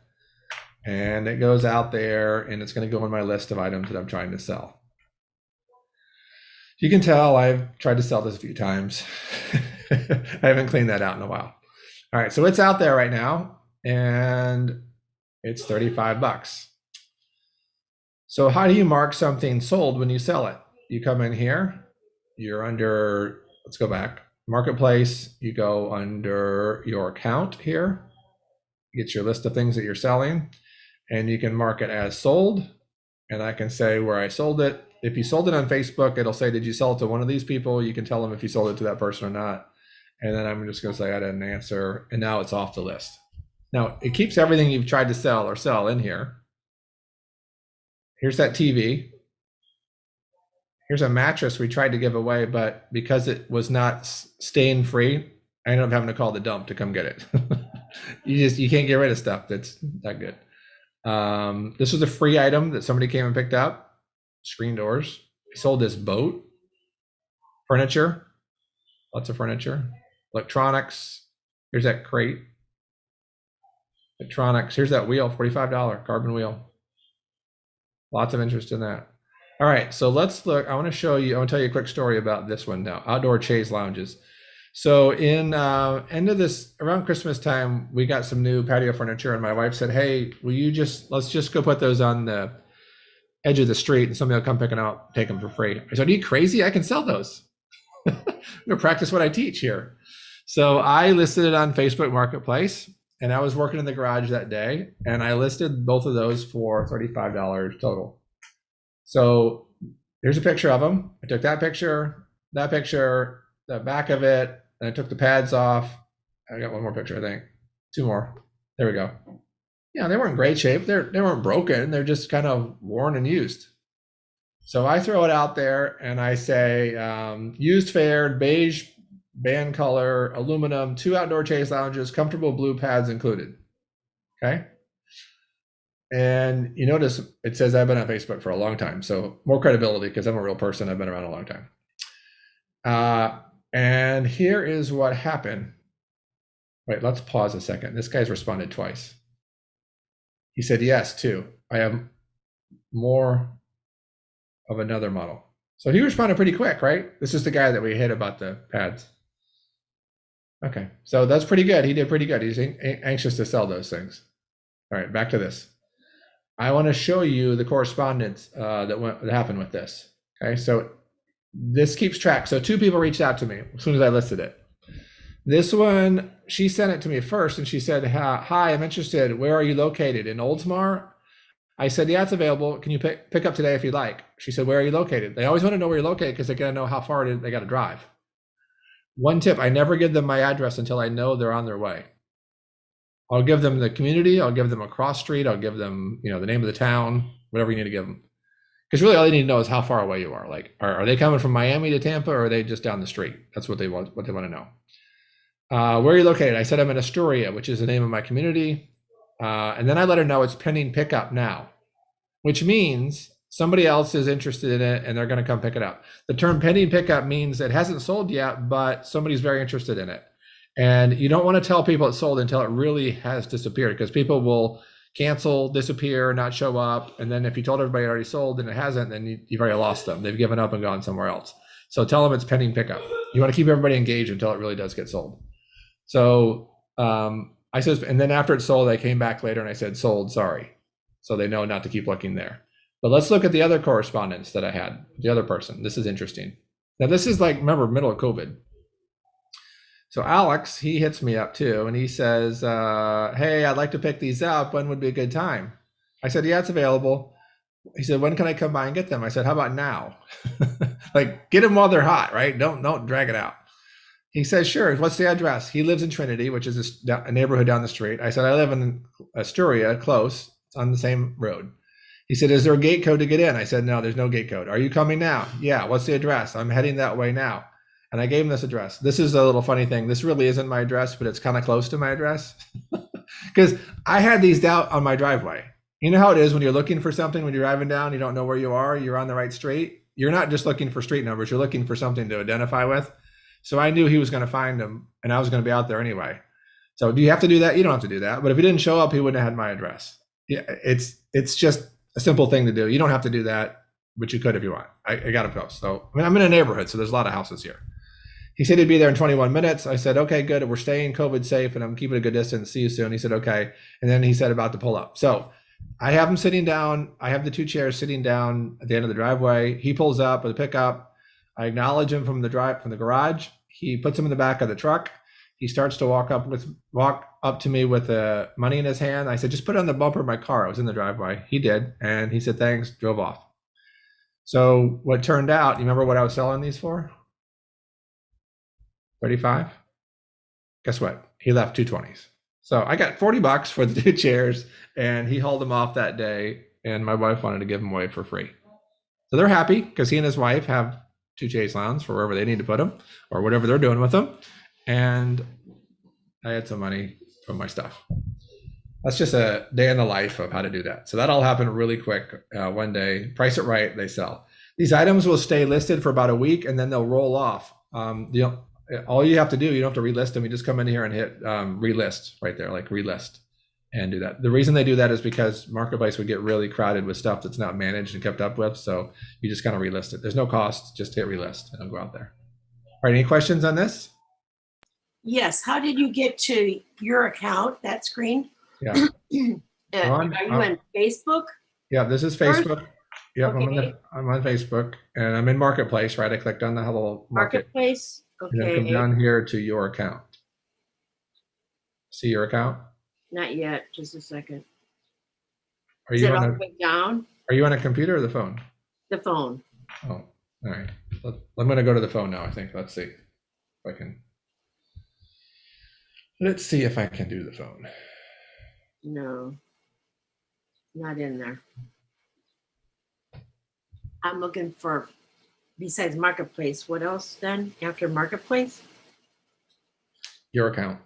and it goes out there, and it's going to go on my list of items that I'm trying to sell. You can tell I've tried to sell this a few times. I haven't cleaned that out in a while. All right, so it's out there right now, and it's $35. So how do you mark something sold when you sell it? You come in here, you're under, let's go back, Marketplace, you go under your account here, get your list of things that you're selling, and you can mark it as sold, and I can say where I sold it. If you sold it on Facebook, it'll say, did you sell it to one of these people? You can tell them if you sold it to that person or not. And then I'm just gonna say I didn't answer, and now it's off the list. Now, it keeps everything you've tried to sell or sell in here. Here's that TV. Here's a mattress we tried to give away, but because it was not stain free, I ended up having to call the dump to come get it. You can't get rid of stuff that's that good. This was a free item that somebody came and picked up. Screen doors. We sold this boat. Furniture. Lots of furniture. Electronics. Here's that crate. Electronics. Here's that wheel, $45 carbon wheel. Lots of interest in that. All right, so let's look. I want to show you, I want to tell you a quick story about this one now, outdoor chaise lounges. So in end of this, around Christmas time, we got some new patio furniture, and my wife said, hey, will you let's just go put those on the edge of the street, and somebody will come pick them out, take them for free. I said, are you crazy? I can sell those. I'm gonna practice what I teach here. So I listed it on Facebook Marketplace, and I was working in the garage that day, and I listed both of those for $35 total. So here's a picture of them. I took that picture, the back of it, and I took the pads off. I got one more picture, I think. Two more. There we go. Yeah, they weren't in great shape. They weren't broken. They're just kind of worn and used. So I throw it out there and I say, used fared, beige, band color, aluminum, 2 outdoor chaise lounges, comfortable blue pads included. Okay. And you notice it says I've been on Facebook for a long time. So more credibility because I'm a real person. I've been around a long time. And here is what happened. Wait, let's pause a second. This guy's responded twice. He said, yes, too. I have more of another model. So he responded pretty quick, right? This is the guy that we hit about the pads. Okay, so that's pretty good. He did pretty good. He's anxious to sell those things. All right, back to this. I want to show you the correspondence that happened with this. Okay, so this keeps track. So 2 people reached out to me as soon as I listed it. This one, she sent it to me first, and she said, hi, I'm interested. Where are you located? In Oldsmar? I said, yeah, it's available. Can you pick up today if you'd like? She said, where are you located? They always want to know where you're located because they got to know how far they got to drive. One tip, I never give them my address until I know they're on their way. I'll give them the community. I'll give them a cross street. I'll give them, the name of the town, whatever you need to give them. Because really all they need to know is how far away you are. Like, are they coming from Miami to Tampa, or are they just down the street? That's what they want to know. Where are you located? I said I'm in Astoria, which is the name of my community. And then I let her know it's pending pickup now, which means somebody else is interested in it and they're going to come pick it up. The term pending pickup means it hasn't sold yet, but somebody's very interested in it. And you don't want to tell people it's sold until it really has disappeared, because people will cancel, disappear, not show up. And then if you told everybody it already sold and it hasn't, then you've already lost them. They've given up and gone somewhere else. So tell them it's pending pickup. You want to keep everybody engaged until it really does get sold. So I said, and then after it's sold, I came back later and I said, sold, sorry. So they know not to keep looking there. But let's look at the other correspondence that I had, the other person. This is interesting. Now this is like, remember, middle of COVID. So Alex, he hits me up too, and he says, hey, I'd like to pick these up. When would be a good time? I said, yeah, it's available. He said, when can I come by and get them? I said, how about now? Like, get them while they're hot, right? Don't drag it out. He says, sure. What's the address? He lives in Trinity, which is a neighborhood down the street. I said, I live in Astoria, close. It's on the same road. He said, is there a gate code to get in? I said, no, there's no gate code. Are you coming now? Yeah. What's the address? I'm heading that way now. And I gave him this address. This is a little funny thing. This really isn't my address, but it's kind of close to my address. Because I had these out on my driveway. You know how it is when you're looking for something, when you're driving down, you don't know where you are, you're on the right street. You're not just looking for street numbers, you're looking for something to identify with. So I knew he was going to find them, and I was going to be out there anyway. So do you have to do that? You don't have to do that. But if he didn't show up, he wouldn't have had my address. Yeah, it's just a simple thing to do. You don't have to do that, but you could if you want. I got to post. So I mean, I'm in a neighborhood, so there's a lot of houses here. He said he'd be there in 21 minutes. I said, okay, good. We're staying COVID safe and I'm keeping a good distance. See you soon. He said, okay. And then he said about to pull up. So I have him sitting down. I have the two chairs sitting down at the end of the driveway. He pulls up with a pickup. I acknowledge him from the garage. He puts him in the back of the truck. He starts to walk up to me with money in his hand. I said, just put it on the bumper of my car. I was in the driveway. He did. And he said, thanks, drove off. So what turned out, you remember what I was selling these for? 35. Guess what? He left 220s. So I got $40 for the two chairs, and he hauled them off that day. And my wife wanted to give them away for free. So they're happy because he and his wife have two chaise lounges for wherever they need to put them or whatever they're doing with them. And I had some money from my stuff. That's just a day in the life of how to do that. So that all happened really quick. One day, price it right, they sell. These items will stay listed for about a week, and then they'll roll off. All you have to do, you don't have to relist them. You just come in here and hit relist right there, like relist, and do that. The reason they do that is because Marketplace would get really crowded with stuff that's not managed and kept up with. So you just kind of relist it. There's no cost, just hit relist and it'll go out there. All right, any questions on this? Yes. How did you get to your account, that screen? Yeah. Are you on Facebook? Yeah, this is Facebook. Yeah, Okay. I'm on Facebook and I'm in Marketplace, right? I clicked on the little Marketplace? And then come Okay. down here to your account. See your account? Not yet. Just a second. Are Is you it all on the way down? Are you on a computer or the phone? The phone. Oh, all right. I'm going to go to the phone now, I think. Let's see if I can. Let's see if I can do the phone. No. Not in there. I'm looking for, besides Marketplace, what else then after Marketplace? Your account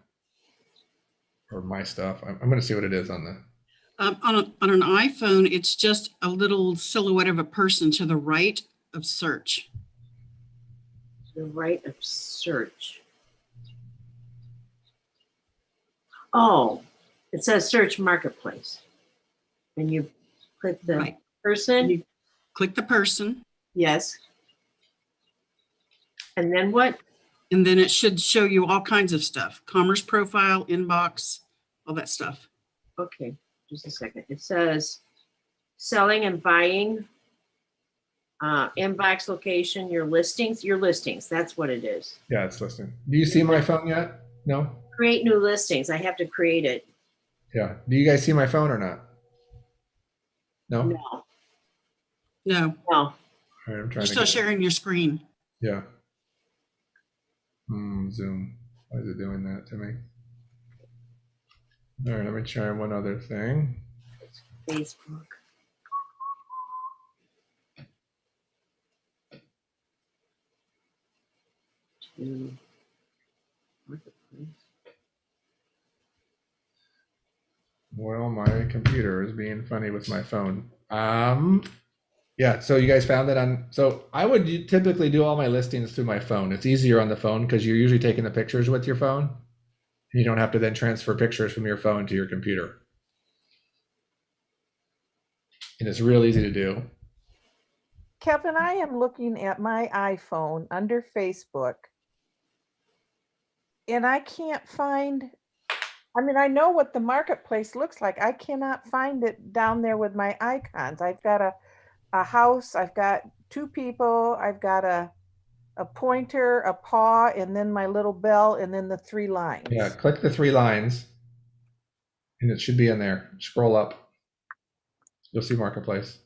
or my stuff. I'm going to see what it is on the. On an iPhone, it's just a little silhouette of a person to the right of search. The right of search. Oh, it says search Marketplace. And you click the Right. person? You click the person, Yes. And then what? and then it should show you all kinds of stuff. Commerce profile, inbox, all that stuff. Okay, just a second. It says selling and buying, inbox location, your listings. That's what it is. Yeah, it's listing. Do you see my phone yet? No? Create new listings. I have to create it. Yeah. Do you guys see my phone or not? No? No, No, no. All right, I'm trying you're to still get it. sharing your screen. Yeah. Zoom. Why is it doing that to me? All right, let me try one other thing. Facebook. to marketplace. Well, my computer is being funny with my phone. Yeah, so you guys found that so I would typically do all my listings through my phone. It's easier on the phone because you're usually taking the pictures with your phone. You don't have to then transfer pictures from your phone to your computer. And it's real easy to do. Kevin, I am looking at my iPhone under Facebook. And I can't find, I mean, I know what the marketplace looks like. I cannot find it down there with my icons. I've got a house, I've got two people, I've got a pointer, a paw, and then my little bell, and then the 3 lines. Yeah, click the 3 lines and it should be in there. Scroll up. You'll see marketplace.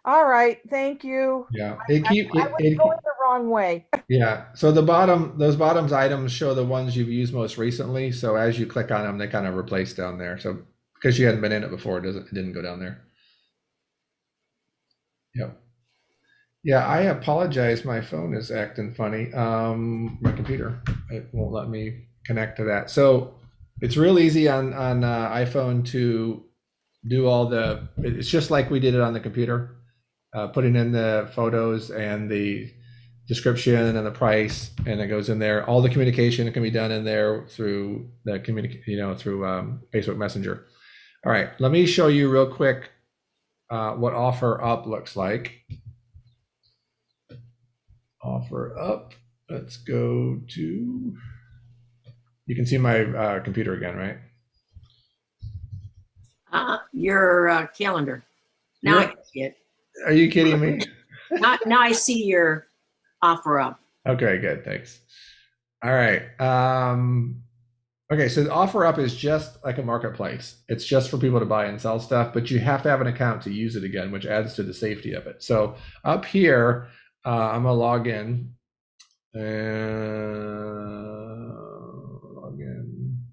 All right, thank you. Yeah, I was going the wrong way. yeah. So those bottoms items show the ones you've used most recently. So as you click on them, they kind of replace down there. So because you hadn't been in it before, it didn't go down there. Yep. Yeah, I apologize. My phone is acting funny. My computer, it won't let me connect to that. So it's real easy on iPhone to do all it's just like we did it on the computer, putting in the photos and the description and the price, and it goes in there. All the communication can be done in there through the through Facebook Messenger. All right, let me show you real quick what Offer Up looks like. Offer Up. Let's go to. You can see my computer again, right? Your calendar. Now I can see it. Are you kidding me? Now I see your Offer Up. Okay, good. Thanks. All right. Okay, so the Offer Up is just like a marketplace. It's just for people to buy and sell stuff, but you have to have an account to use it again, which adds to the safety of it. So up here, I'm gonna log in. Log in.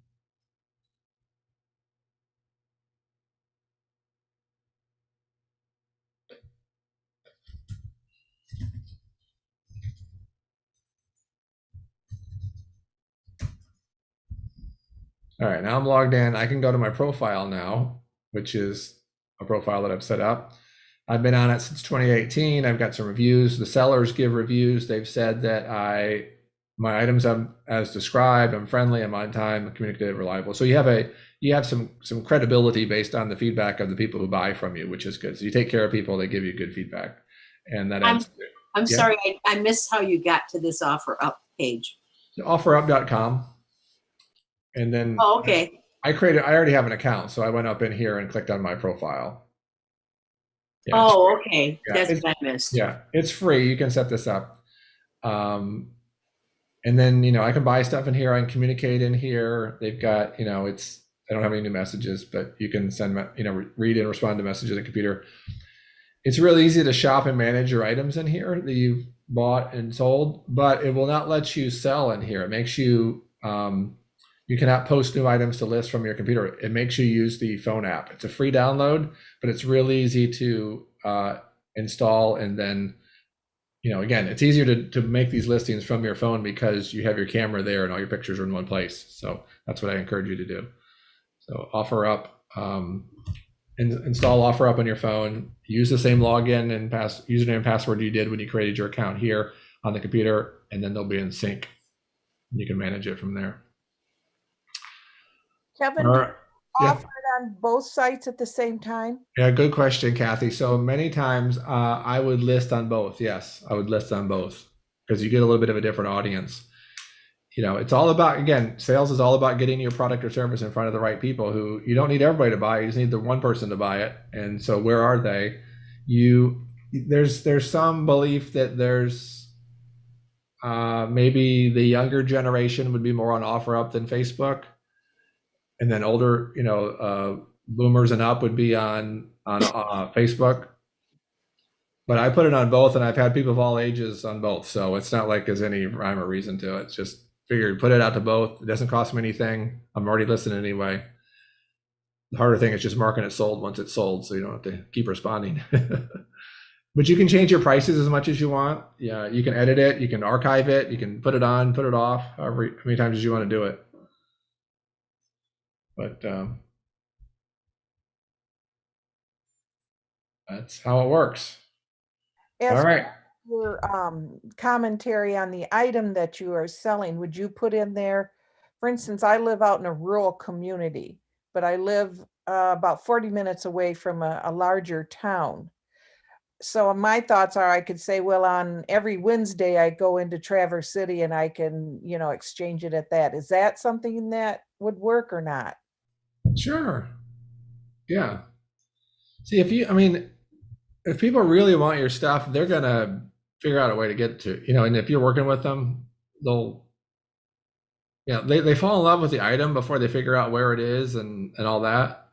All right, now I'm logged in. I can go to my profile now, which is a profile that I've set up. I've been on it since 2018. I've got some reviews. The sellers give reviews. They've said that my items as described. I'm friendly. I'm on time. I'm communicative, reliable. So you have some credibility based on the feedback of the people who buy from you, which is good. So you take care of people. They give you good feedback, and that adds. I'm sorry, I missed how you got to this Offer Up page. Offerup.com. And then okay. I already have an account, so I went up in here and clicked on my profile. Yeah, okay. Yeah, that's what I missed. Yeah, it's free. You can set this up. And then, I can buy stuff in here. I can communicate in here. They've got, I don't have any new messages, but you can send, read and respond to messages on the computer. It's really easy to shop and manage your items in here that you bought and sold, but it will not let you sell in here. It makes you, you cannot post new items to lists from your computer. It makes you use the phone app. It's a free download, but it's really easy to install. And then, again, it's easier to make these listings from your phone because you have your camera there and all your pictures are in one place. So that's what I encourage you to do. So Offer Up, install Offer Up on your phone. Use the same login and username and password you did when you created your account here on the computer, and then they'll be in sync. You can manage it from there. Kevin, do you offer it on both sites at the same time? Yeah, good question, Kathy. So many times I would list on both. Yes, I would list on both because you get a little bit of a different audience. It's all about, again, sales is all about getting your product or service in front of the right people who you don't need everybody to buy. You just need the one person to buy it. And so where are they? There's some belief that there's maybe the younger generation would be more on Offer Up than Facebook. And then older, boomers and up would be on Facebook. But I put it on both, and I've had people of all ages on both. So it's not like there's any rhyme or reason to it. It's just figured put it out to both. It doesn't cost me anything. I'm already listening anyway. The harder thing is just marking it sold once it's sold, so you don't have to keep responding. But you can change your prices as much as you want. Yeah, you can edit it, you can archive it, you can put it on, put it off, however how many times as you want to do it. But that's how it works. All As right. your commentary on the item that you are selling, would you put in there, for instance, I live out in a rural community, but I live about 40 minutes away from a larger town. So my thoughts are I could say, well, on every Wednesday I go into Traverse City and I can, exchange it at that. Is that something that would work or not? Sure. Yeah. See, if people really want your stuff, they're gonna figure out a way to get to, and if you're working with them, they fall in love with the item before they figure out where it is and all that.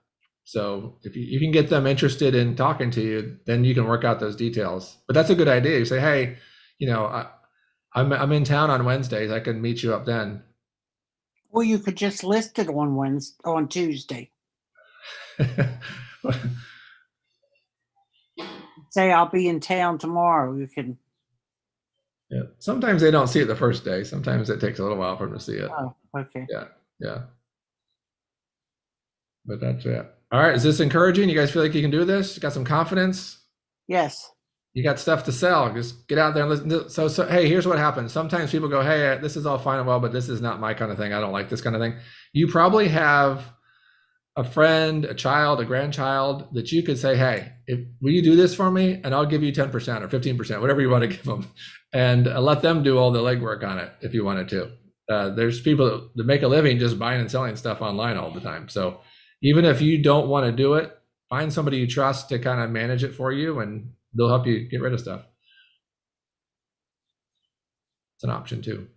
So if you can get them interested in talking to you, then you can work out those details. But that's a good idea. You say, hey, I'm in town on Wednesdays. I can meet you up then. Well, you could just list it on Tuesday. Say I'll be in town tomorrow. You can. Yeah. Sometimes they don't see it the first day. Sometimes it takes a little while for them to see it. Oh, okay. Yeah. But that's it. All right. Is this encouraging? You guys feel like you can do this? You got some confidence? Yes. You got stuff to sell. Just get out there and listen. So hey, here's what happens. Sometimes people go, hey, this is all fine and well, but this is not my kind of thing. I don't like this kind of thing. You probably have a friend, a child, a grandchild that you could say, hey, will you do this for me? And I'll give you 10% or 15%, whatever you want to give them. And let them do all the legwork on it if you wanted to. There's people that make a living just buying and selling stuff online all the time. So even if you don't want to do it, find somebody you trust to kind of manage it for you, and they'll help you get rid of stuff. It's an option too.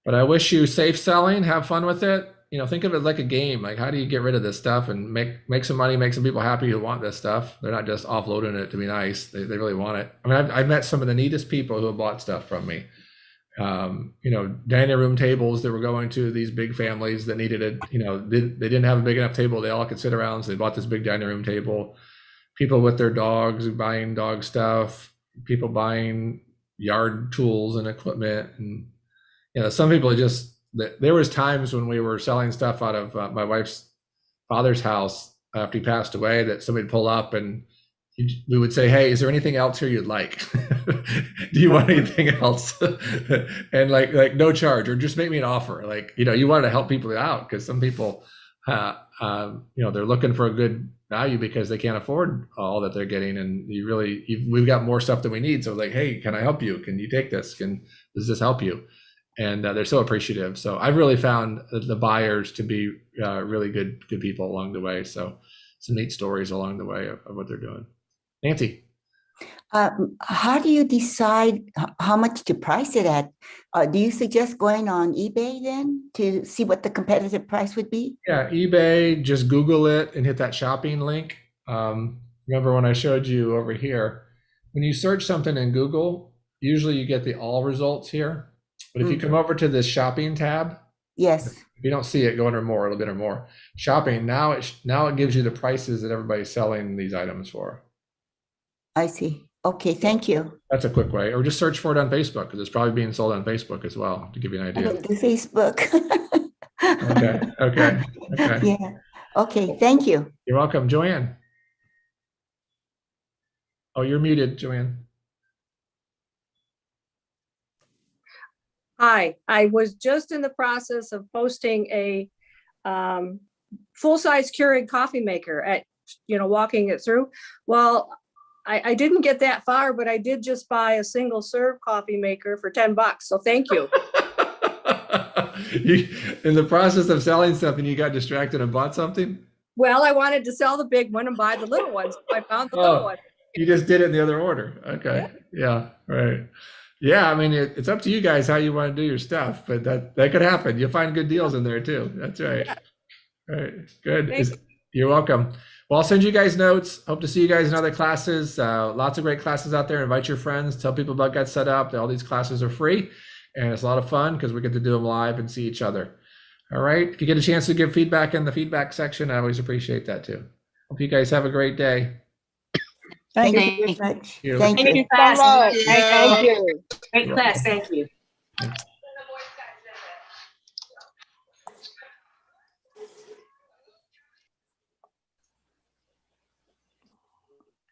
But I wish you safe selling, have fun with it. Think of it like a game. Like, how do you get rid of this stuff and make some money, make some people happy who want this stuff? They're not just offloading it to be nice. They really want it. I mean, I've met some of the neatest people who have bought stuff from me. Dining room tables that were going to these big families that needed it. They didn't have a big enough table they all could sit around, so they bought this big dining room table. People with their dogs buying dog stuff. People buying yard tools and equipment, and some people just. There was times when we were selling stuff out of my wife's father's house after he passed away that somebody would pull up and we would say, hey, is there anything else here you'd like? Do you want anything else? And like no charge, or just make me an offer. You wanted to help people out because some people, they're looking for a good value because they can't afford all that they're getting. And we've got more stuff than we need. So like, hey, can I help you? Can you take this? Does this help you? And they're so appreciative. So I've really found the buyers to be really good people along the way. So some neat stories along the way of what they're doing. Nancy. How do you decide how much to price it at? Do you suggest going on eBay then to see what the competitive price would be? Yeah, eBay, just Google it and hit that shopping link. Remember when I showed you over here, when you search something in Google, usually you get the all results here. But if you come over to this shopping tab, yes. If you don't see it, go under more, a little bit or more. Shopping, now it gives you the prices that everybody's selling these items for. I see. Okay, thank you. That's a quick way. Or just search for it on Facebook, because it's probably being sold on Facebook as well, to give you an I idea. don't do Facebook. Okay. Yeah. Okay, thank you. You're welcome. Joanne. Oh, you're muted, Joanne. Hi, I was just in the process of posting a full-size Keurig coffee maker at, walking it through. Well, I didn't get that far, but I did just buy a single serve coffee maker for $10. So thank you. You, in the process of selling something, you got distracted and bought something? Well, I wanted to sell the big one and buy the little ones. So I found the little one. You just did it in the other order. Okay. Yeah, right. Yeah, I mean, it's up to you guys how you want to do your stuff, but that could happen. You'll find good deals in there too. That's right. Yeah. All right. Good. Thank you. You're welcome. Well, I'll send you guys notes. Hope to see you guys in other classes. Lots of great classes out there. Invite your friends. Tell people about Get Set Up. All these classes are free, and it's a lot of fun because we get to do them live and see each other. All right. If you get a chance to give feedback in the feedback section, I always appreciate that too. Hope you guys have a great day. Thank you Thank very much. you. Thank Thank you. you so much. you. Thank you. Great class, thank you.